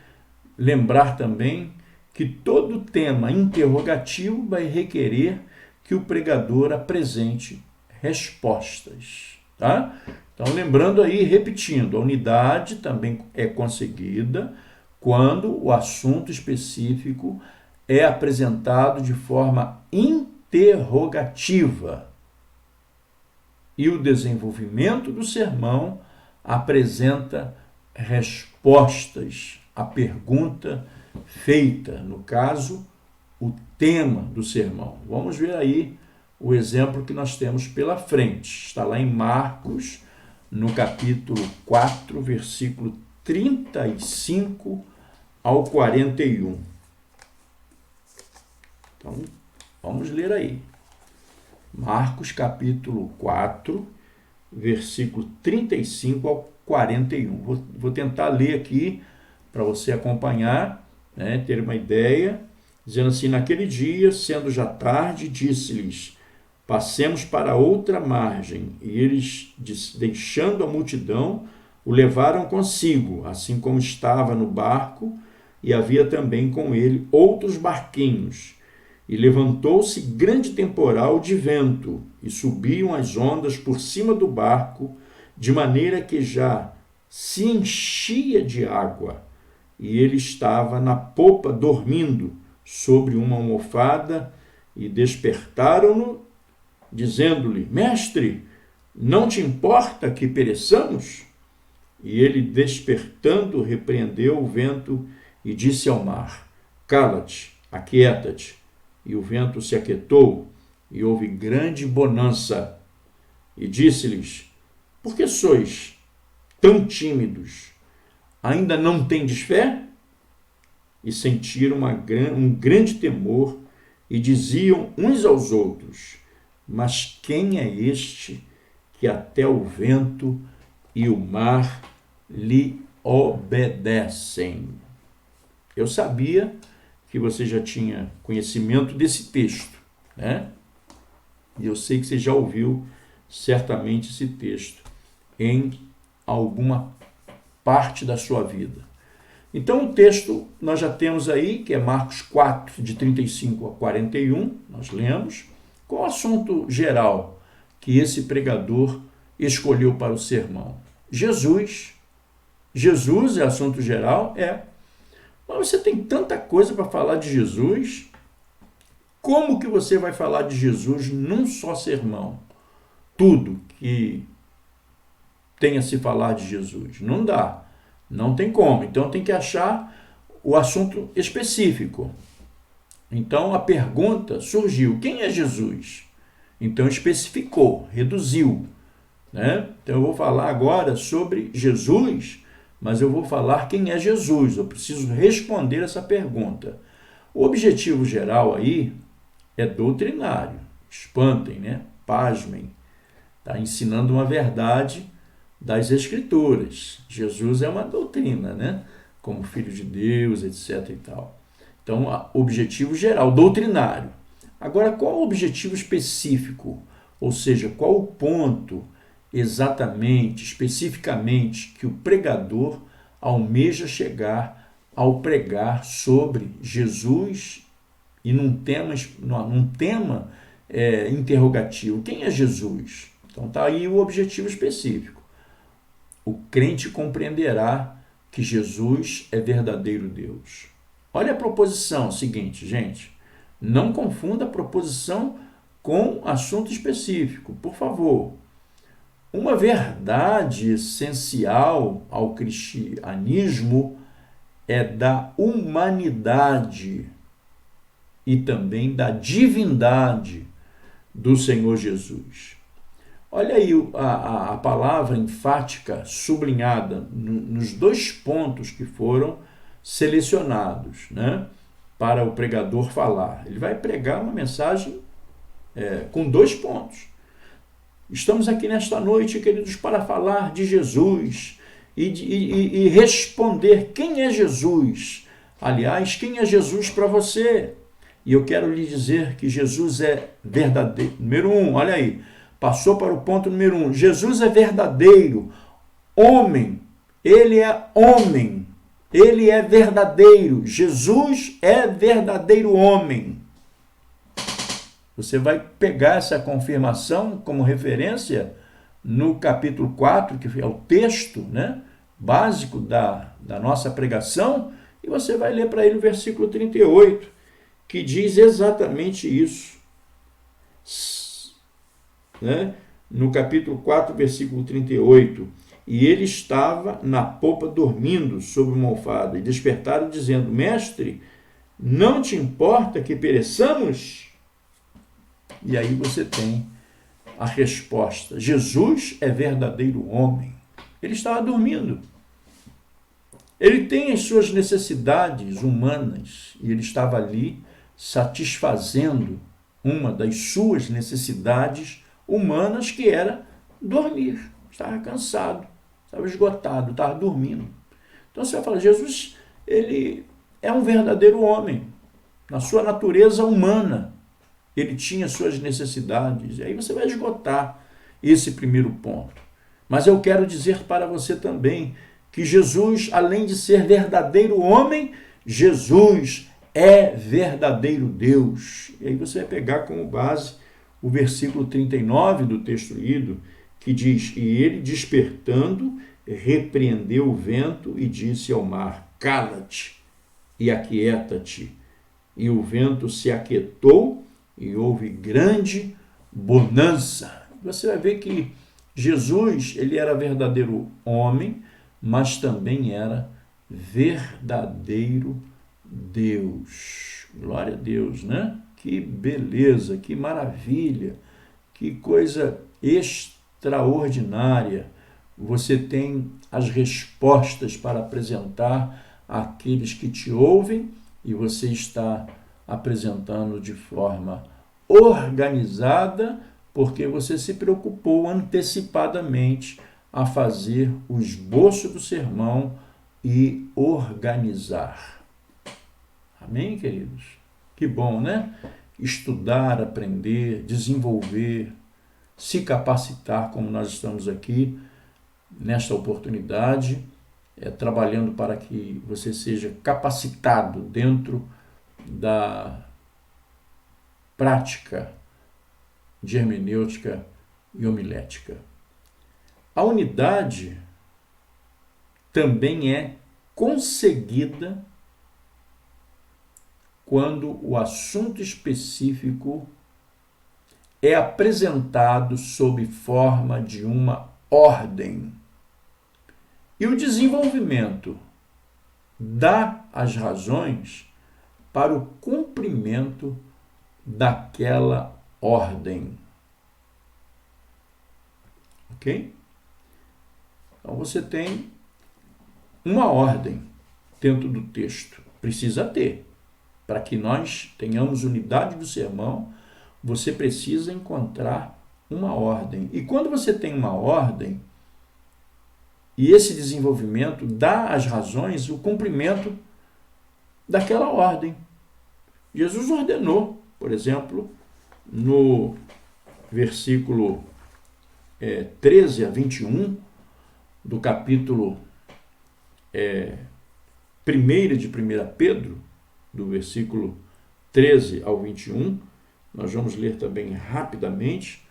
lembrar também que todo tema interrogativo vai requerer que o pregador apresente respostas, tá? Então, lembrando aí, repetindo, a unidade também é conseguida quando o assunto específico é apresentado de forma interrogativa e o desenvolvimento do sermão apresenta respostas à pergunta feita, no caso, o tema do sermão. Vamos ver aí o exemplo que nós temos pela frente. Está lá em Marcos, no capítulo 4, versículo 35 ao 41. Então, vamos ler aí. Marcos, capítulo 4, versículo 35 ao 41. Vou tentar ler aqui para você acompanhar, né, ter uma ideia. Dizendo assim: naquele dia, sendo já tarde, disse-lhes: passemos para outra margem. E eles, deixando a multidão, o levaram consigo, assim como estava no barco, e havia também com ele outros barquinhos. E levantou-se grande temporal de vento, e subiam as ondas por cima do barco, de maneira que já se enchia de água. E ele estava na popa dormindo sobre uma almofada, e despertaram-no, dizendo-lhe: Mestre, não te importa que pereçamos? E ele, despertando, repreendeu o vento e disse ao mar: Cala-te, aquieta-te. E o vento se aquietou, e houve grande bonança. E disse-lhes: Por que sois tão tímidos? Ainda não tendes fé? E sentiram um grande temor, e diziam uns aos outros: Mas quem é este que até o vento e o mar lhe obedecem? Eu sabia que você já tinha conhecimento desse texto, né? E eu sei que você já ouviu certamente esse texto em alguma parte da sua vida. Então, o texto nós já temos aí, que é Marcos 4, de 35 a 41, nós lemos. Qual o assunto geral que esse pregador escolheu para o sermão? Jesus. Jesus é assunto geral? É. Mas você tem tanta coisa para falar de Jesus. Como que você vai falar de Jesus num só sermão? Tudo que tenha se falar de Jesus. Não dá. Não tem como. Então tem que achar o assunto específico. Então a pergunta surgiu: quem é Jesus? Então especificou, reduziu, né? Então eu vou falar agora sobre Jesus, mas eu vou falar quem é Jesus. Eu preciso responder essa pergunta. O objetivo geral aí é doutrinário. Espantem, né? Pasmem. Está ensinando uma verdade das Escrituras. Jesus é uma doutrina, né? Como Filho de Deus, etc. e tal. Então, objetivo geral, doutrinário. Agora, qual o objetivo específico? Ou seja, qual o ponto exatamente, especificamente, que o pregador almeja chegar ao pregar sobre Jesus e num tema interrogativo? Quem é Jesus? Então, está aí o objetivo específico. O crente compreenderá que Jesus é verdadeiro Deus. Olha a proposição seguinte, gente. Não confunda a proposição com assunto específico, por favor. Uma verdade essencial ao cristianismo é da humanidade e também da divindade do Senhor Jesus. Olha aí a palavra enfática sublinhada nos dois pontos que foram selecionados, né, para o pregador falar. Ele vai pregar uma mensagem com dois pontos. Estamos aqui nesta noite, queridos, para falar de Jesus e responder quem é Jesus. Aliás, quem é Jesus para você? E eu quero lhe dizer que Jesus é verdadeiro. Número 1, olha aí. Passou para o ponto número 1. Jesus é verdadeiro, homem. Ele é homem. Ele é verdadeiro. Jesus é verdadeiro homem. Você vai pegar essa confirmação como referência no capítulo 4, que é o texto, né, básico da nossa pregação, e você vai ler para ele o versículo 38, que diz exatamente isso, né? No capítulo 4, versículo 38, e ele estava na popa dormindo sobre uma almofada, e despertaram dizendo, mestre, não te importa que pereçamos? E aí você tem a resposta, Jesus é verdadeiro homem. Ele estava dormindo. Ele tem as suas necessidades humanas e ele estava ali satisfazendo uma das suas necessidades humanas, que era dormir. Estava cansado, estava esgotado, estava dormindo. Então você vai falar, Jesus, ele é um verdadeiro homem. Na sua natureza humana, ele tinha suas necessidades. E aí você vai esgotar esse primeiro ponto. Mas eu quero dizer para você também que Jesus, além de ser verdadeiro homem, Jesus é verdadeiro Deus. E aí você vai pegar como base o versículo 39 do texto lido, que diz, e ele despertando, repreendeu o vento e disse ao mar, cala-te e aquieta-te. E o vento se aquietou e houve grande bonança. Você vai ver que Jesus, ele era verdadeiro homem, mas também era verdadeiro Deus. Glória a Deus, né? Que beleza, que maravilha, que coisa extraordinária. Você tem as respostas para apresentar àqueles que te ouvem e você está apresentando de forma organizada, porque você se preocupou antecipadamente a fazer o esboço do sermão e organizar. Amém, queridos? Que bom, né? Estudar, aprender, desenvolver, se capacitar, como nós estamos aqui nesta oportunidade, trabalhando para que você seja capacitado dentro da prática de hermenêutica e homilética. A unidade também é conseguida quando o assunto específico é apresentado sob forma de uma ordem. E o desenvolvimento dá as razões para o cumprimento daquela ordem. Ok? Então você tem uma ordem dentro do texto. Precisa ter. Para que nós tenhamos unidade do sermão, você precisa encontrar uma ordem. E quando você tem uma ordem, e esse desenvolvimento dá as razões, o cumprimento daquela ordem. Jesus ordenou, por exemplo, no versículo 13 a 21 do capítulo 1 de 1 Pedro, do versículo 13 ao 21, nós vamos ler também rapidamente,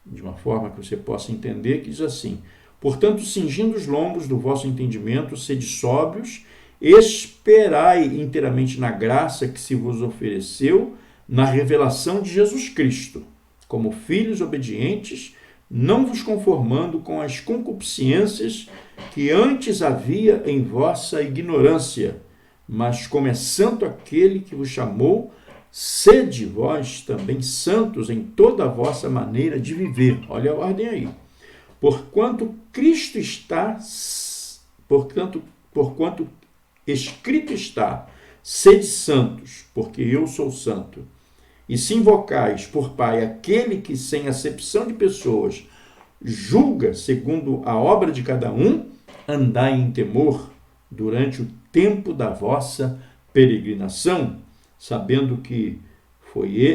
de uma forma que você possa entender, que diz assim, portanto, cingindo os lombos do vosso entendimento, sede sóbrios, esperai inteiramente na graça que se vos ofereceu, na revelação de Jesus Cristo, como filhos obedientes, não vos conformando com as concupiscências que antes havia em vossa ignorância, mas como é santo aquele que vos chamou, sede vós também santos em toda a vossa maneira de viver. Olha a ordem aí. Porquanto escrito está, sede santos, porque eu sou santo. E se invocais por Pai aquele que, sem acepção de pessoas, julga segundo a obra de cada um, andai em temor durante o tempo da vossa peregrinação, sabendo que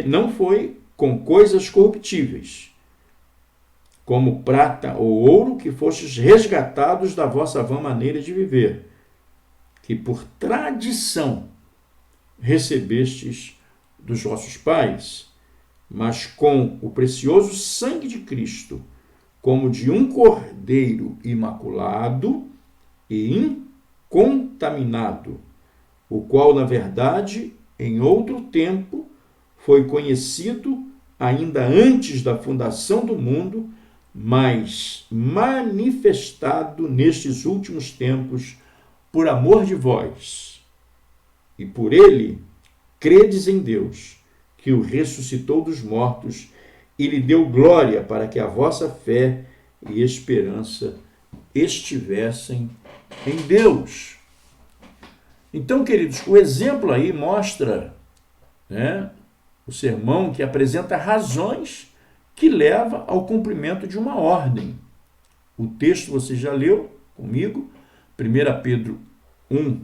não foi com coisas corruptíveis, como prata ou ouro, que fostes resgatados da vossa vã maneira de viver, que por tradição recebestes dos vossos pais, mas com o precioso sangue de Cristo, como de um cordeiro imaculado e incontaminado, o qual, na verdade, em outro tempo, foi conhecido ainda antes da fundação do mundo, mas manifestado nestes últimos tempos por amor de vós. E por ele, credes em Deus, que o ressuscitou dos mortos e lhe deu glória para que a vossa fé e esperança estivessem em Deus. Então, queridos, o exemplo aí mostra, o sermão que apresenta razões que levam ao cumprimento de uma ordem. O texto você já leu comigo, 1 Pedro 1,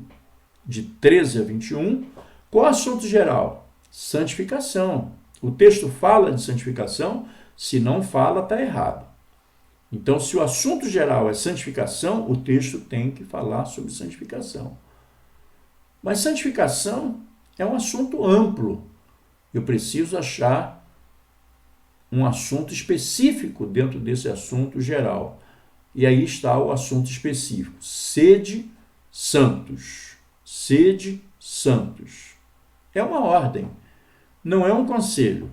de 13 a 21. Qual é o assunto geral? Santificação. O texto fala de santificação, se não fala, está errado. Então, se o assunto geral é santificação, o texto tem que falar sobre santificação. Mas santificação é um assunto amplo. Eu preciso achar um assunto específico dentro desse assunto geral. E aí está o assunto específico. Sede santos. Sede santos. É uma ordem. Não é um conselho.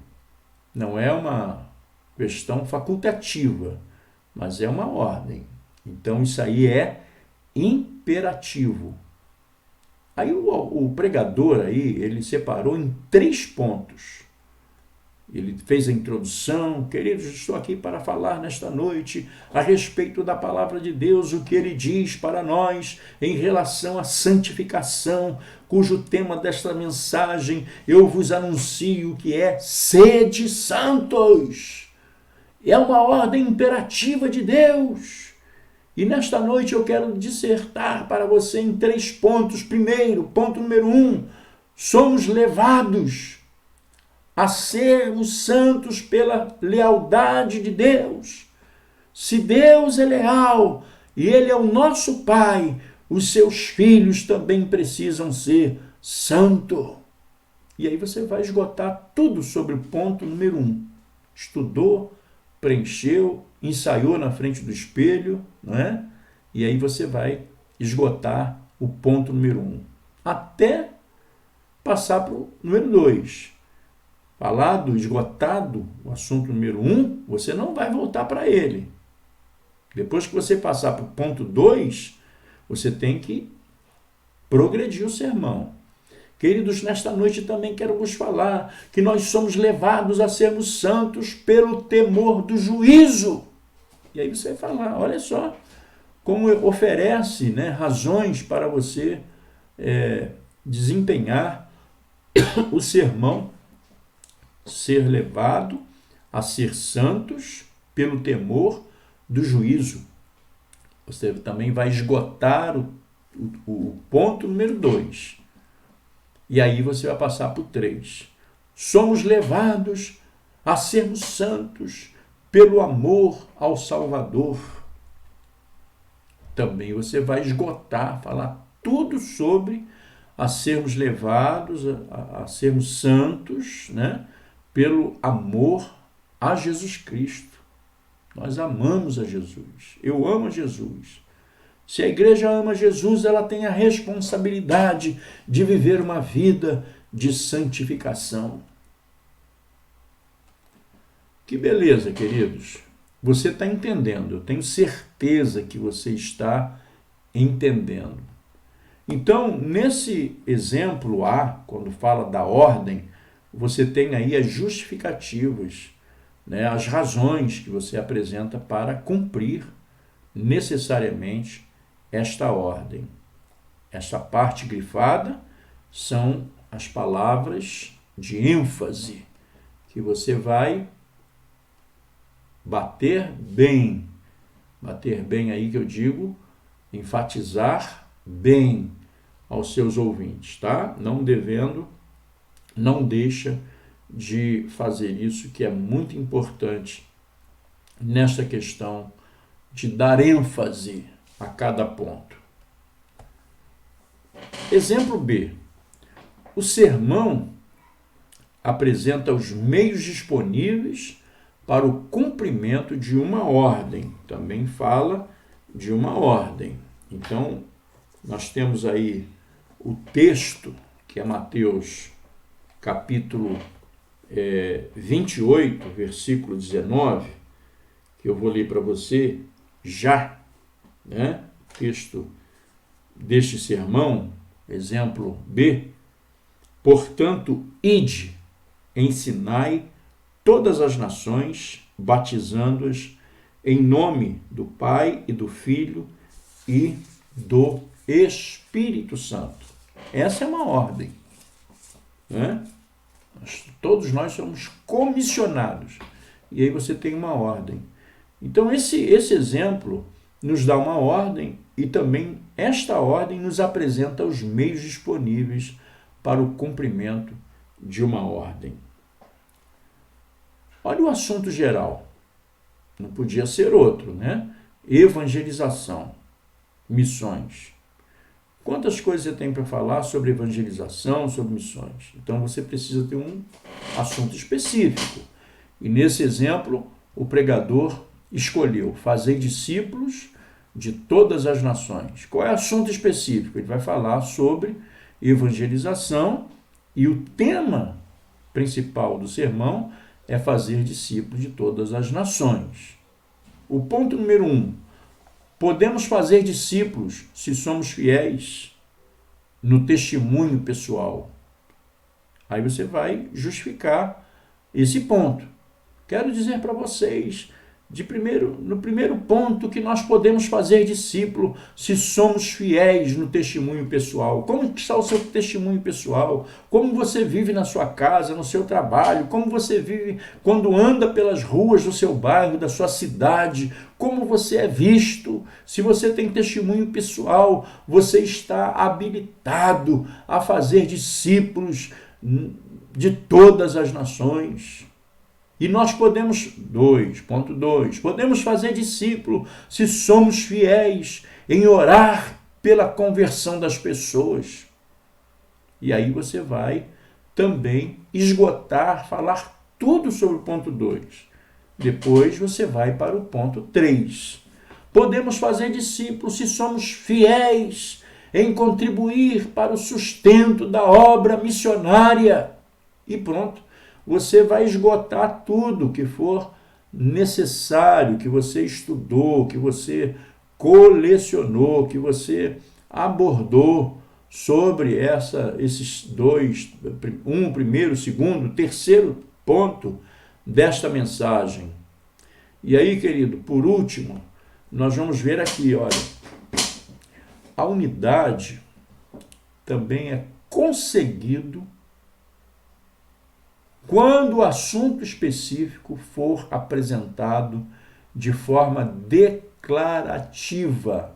Não é uma questão facultativa. Mas é uma ordem. Então, isso aí é imperativo. Aí o pregador aí, ele separou em 3 pontos. Ele fez a introdução. Queridos, estou aqui para falar nesta noite a respeito da palavra de Deus, o que ele diz para nós em relação à santificação, cujo tema desta mensagem eu vos anuncio que é sede santos. É uma ordem imperativa de Deus. E nesta noite eu quero dissertar para você em 3 pontos. Primeiro, ponto número 1, somos levados a sermos santos pela lealdade de Deus. Se Deus é leal e Ele é o nosso Pai, os seus filhos também precisam ser santos. E aí você vai esgotar tudo sobre o ponto número 1. Estudou, preencheu, ensaiou na frente do espelho, não é? E aí você vai esgotar o ponto número 1. Até passar para o número 2. Falado, esgotado, o assunto número 1, você não vai voltar para ele. Depois que você passar para o ponto 2, você tem que progredir o sermão. Queridos, nesta noite também quero vos falar que nós somos levados a sermos santos pelo temor do juízo. E aí você vai falar, olha só, como oferece, razões para você desempenhar o sermão, ser levado a ser santos pelo temor do juízo. Você também vai esgotar o ponto número 2. E aí você vai passar para o 3. Somos levados a sermos santos pelo amor ao Salvador. Também você vai esgotar, falar tudo sobre a sermos levados a sermos santos, pelo amor a Jesus Cristo. Nós amamos a Jesus. Eu amo a Jesus. Se a igreja ama Jesus, ela tem a responsabilidade de viver uma vida de santificação. Que beleza, queridos. Você está entendendo. Eu tenho certeza que você está entendendo. Então, nesse exemplo A, quando fala da ordem, você tem aí as justificativas, as razões que você apresenta para cumprir necessariamente esta ordem. Esta parte grifada são as palavras de ênfase que você vai bater bem aí que eu digo, enfatizar bem aos seus ouvintes, tá? Não deixa de fazer isso, que é muito importante nesta questão de dar ênfase a cada ponto. Exemplo B. O sermão apresenta os meios disponíveis para o cumprimento de uma ordem. Também fala de uma ordem. Então, nós temos aí o texto, que é Mateus capítulo 28, versículo 19, que eu vou ler para você já, né? Texto deste sermão, exemplo B. Portanto, ide, ensinai todas as nações, batizando-as em nome do Pai e do Filho e do Espírito Santo. Essa é uma ordem, né? Todos nós somos comissionados. E aí você tem uma ordem. Então esse exemplo nos dá uma ordem e também esta ordem nos apresenta os meios disponíveis para o cumprimento de uma ordem. Olha o assunto geral. Não podia ser outro, né? Evangelização, missões. Quantas coisas você tem para falar sobre evangelização, sobre missões? Então você precisa ter um assunto específico. E nesse exemplo, o pregador escolheu fazer discípulos de todas as nações. Qual é o assunto específico? Ele vai falar sobre evangelização e o tema principal do sermão é fazer discípulos de todas as nações. O ponto número 1. Podemos fazer discípulos se somos fiéis no testemunho pessoal. Aí você vai justificar esse ponto. Quero dizer para vocês, no primeiro ponto, que nós podemos fazer discípulo se somos fiéis no testemunho pessoal. Como está o seu testemunho pessoal? Como você vive na sua casa, no seu trabalho? Como você vive quando anda pelas ruas do seu bairro, da sua cidade? Como você é visto? Se você tem testemunho pessoal, você está habilitado a fazer discípulos de todas as nações. E nós podemos, ponto 2, podemos fazer discípulo se somos fiéis em orar pela conversão das pessoas. E aí você vai também esgotar, falar tudo sobre o ponto 2. Depois você vai para o ponto 3. Podemos fazer discípulo se somos fiéis em contribuir para o sustento da obra missionária. E pronto. Você vai esgotar tudo que for necessário, que você estudou, que você colecionou, que você abordou sobre esses dois, primeiro, segundo, terceiro ponto desta mensagem. E aí, querido, por último, nós vamos ver aqui, olha, a unidade também é conseguido quando o assunto específico for apresentado de forma declarativa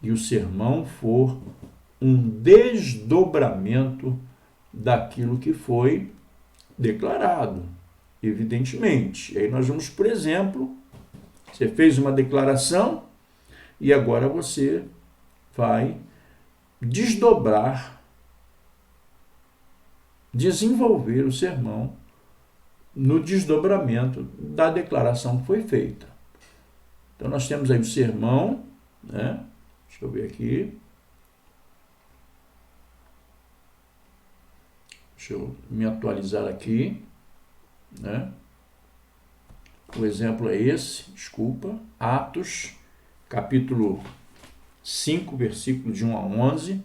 e o sermão for um desdobramento daquilo que foi declarado, evidentemente. Aí nós vamos, por exemplo, você fez uma declaração e agora você vai desenvolver o sermão no desdobramento da declaração que foi feita. Então nós temos aí o sermão, né? Deixa eu ver aqui. Deixa eu me atualizar aqui, né? O exemplo é esse, Atos, capítulo 5, versículo de 1 a 11.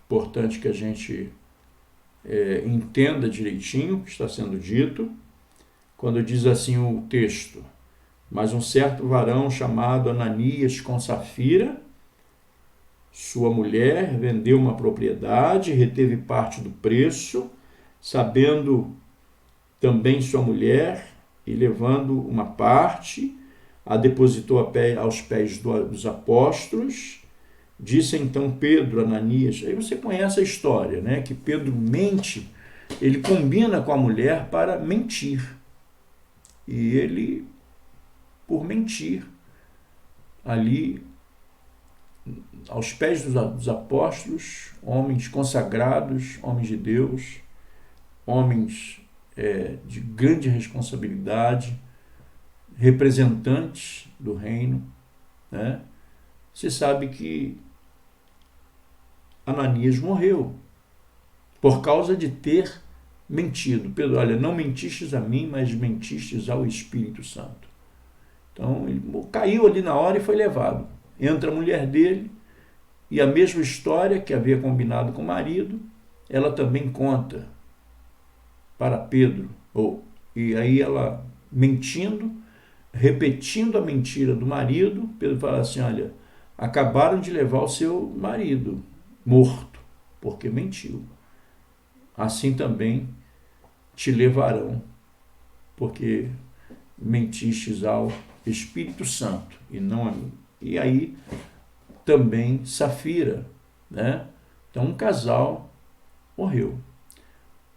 Importante que a gente entenda direitinho o que está sendo dito. Quando diz assim o texto: mas um certo varão chamado Ananias com Safira, sua mulher, vendeu uma propriedade, reteve parte do preço, sabendo também sua mulher, e levando uma parte, a depositou aos pés dos apóstolos. Disse então Pedro, Ananias, aí você conhece a história, né? Que Pedro mente, ele combina com a mulher para mentir. E ele, por mentir, ali, aos pés dos apóstolos, homens consagrados, homens de Deus, homens de grande responsabilidade, representantes do reino, né? Você sabe que Ananias morreu por causa de ter mentido. Pedro, olha, não mentistes a mim, mas mentistes ao Espírito Santo. Então, ele caiu ali na hora e foi levado. Entra a mulher dele, e a mesma história que havia combinado com o marido, ela também conta para Pedro. E aí ela, mentindo, repetindo a mentira do marido, Pedro fala assim, olha, acabaram de levar o seu marido morto, porque mentiu. Assim também te levarão, porque mentistes ao Espírito Santo e não a mim. E aí também Safira, né? Então um casal morreu.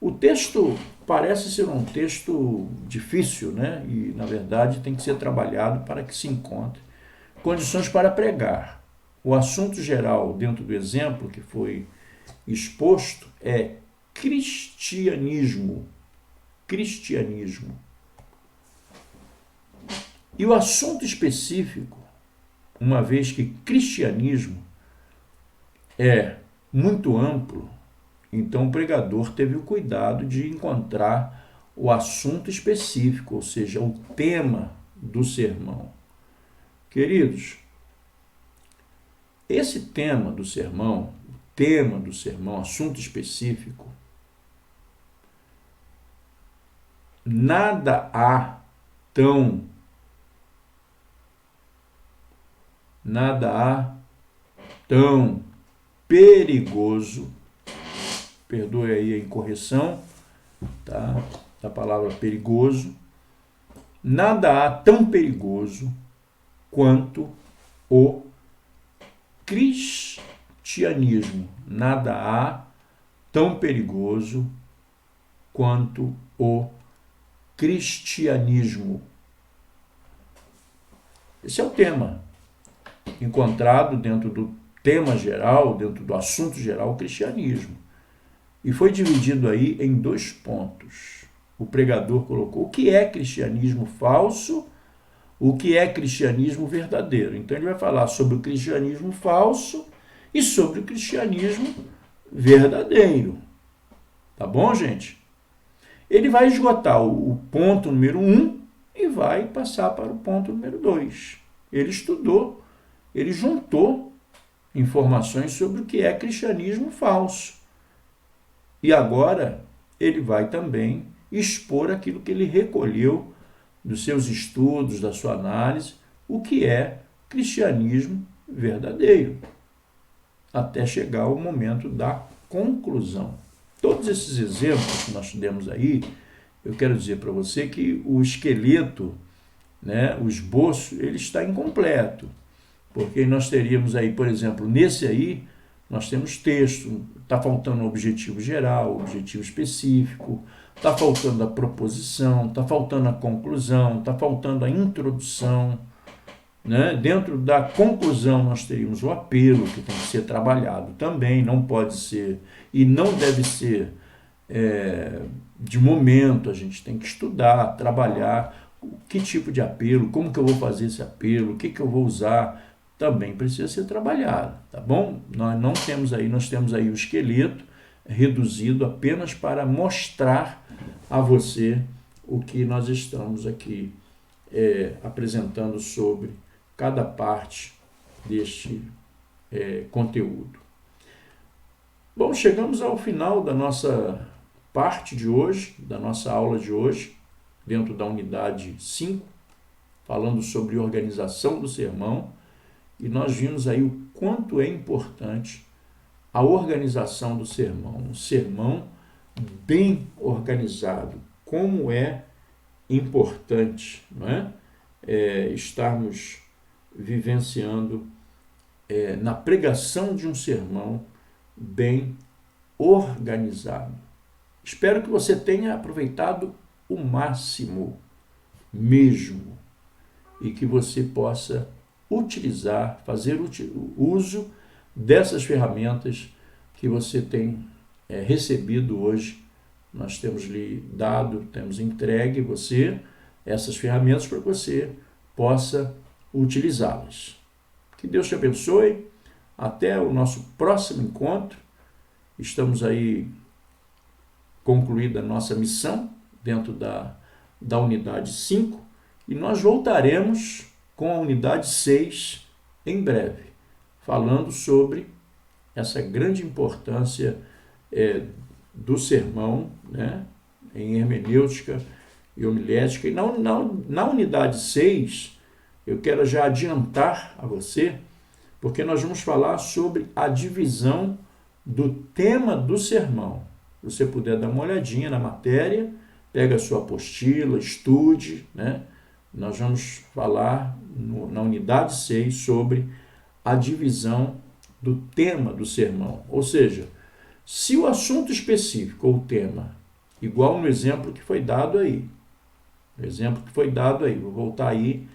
O texto parece ser um texto difícil, né? E na verdade tem que ser trabalhado para que se encontre condições para pregar. O assunto geral dentro do exemplo que foi exposto é cristianismo. Cristianismo. E o assunto específico, uma vez que cristianismo é muito amplo, então o pregador teve o cuidado de encontrar o assunto específico, ou seja, o tema do sermão. Queridos, esse tema do sermão, assunto específico, nada há tão perigoso, perdoe aí a incorreção, tá? Da palavra perigoso, nada há tão perigoso quanto o cristianismo. Nada há tão perigoso quanto o cristianismo. Esse é o tema encontrado dentro do tema geral, dentro do assunto geral, o cristianismo. E foi dividido aí em 2 pontos. O pregador colocou o que é cristianismo falso, o que é cristianismo verdadeiro. Então ele vai falar sobre o cristianismo falso e sobre o cristianismo verdadeiro. Tá bom, gente? Ele vai esgotar o ponto número 1 e vai passar para o ponto número 2. Ele estudou, ele juntou informações sobre o que é cristianismo falso. E agora ele vai também expor aquilo que ele recolheu dos seus estudos, da sua análise, o que é cristianismo verdadeiro, até chegar o momento da conclusão. Todos esses exemplos que nós demos aí, eu quero dizer para você que o esqueleto, né, o esboço, ele está incompleto, porque nós teríamos aí, por exemplo, nesse aí, nós temos texto, está faltando o objetivo geral, o objetivo específico, está faltando a proposição, está faltando a conclusão, está faltando a introdução, né? Dentro da conclusão nós teríamos o apelo, que tem que ser trabalhado também, não pode ser e não deve ser de momento, a gente tem que estudar, trabalhar que tipo de apelo, como que eu vou fazer esse apelo, o que eu vou usar, também precisa ser trabalhado, tá bom? Nós temos aí o esqueleto reduzido apenas para mostrar a você o que nós estamos aqui apresentando sobre cada parte deste conteúdo. Bom, chegamos ao final da nossa parte de hoje, da nossa aula de hoje, dentro da unidade 5, falando sobre organização do sermão, e nós vimos aí o quanto é importante a organização do sermão, um sermão bem organizado, como é importante, não é? Estarmos vivenciando na pregação de um sermão bem organizado. Espero que você tenha aproveitado o máximo mesmo e que você possa utilizar, fazer uso dessas ferramentas que você tem recebido hoje. Nós temos lhe dado, temos entregue você essas ferramentas para que você possa utilizá-las. Que Deus te abençoe. Até o nosso próximo encontro. Estamos aí concluída a nossa missão dentro da unidade 5 e nós voltaremos com a unidade 6 em breve, falando sobre essa grande importância do sermão, né, em hermenêutica e homilética. E na unidade 6, eu quero já adiantar a você, porque nós vamos falar sobre a divisão do tema do sermão. Se você puder dar uma olhadinha na matéria, pega a sua apostila, estude, né? Nós vamos falar na unidade 6 sobre a divisão do tema do sermão. Ou seja, se o assunto específico ou o tema, igual no exemplo que foi dado aí, vou voltar aí,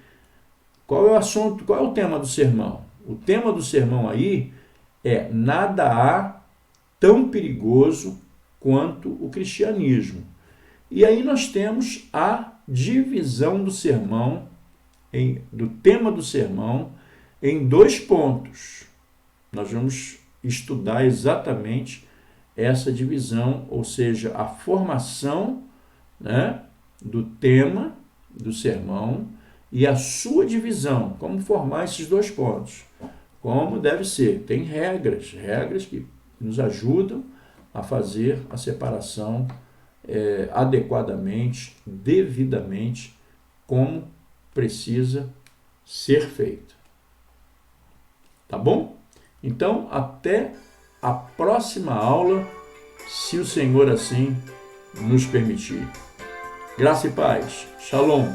qual é o assunto, qual é o tema do sermão? O tema do sermão aí é: nada há tão perigoso quanto o cristianismo. E aí nós temos a divisão do sermão, do tema do sermão, em 2 pontos. Nós vamos estudar exatamente essa divisão, ou seja, a formação, né, do tema do sermão e a sua divisão, como formar esses 2 pontos. Como deve ser. Tem regras que nos ajudam a fazer a separação adequadamente, devidamente, como precisa ser feito. Tá bom? Então, até a próxima aula, se o Senhor assim nos permitir. Graça e paz. Shalom.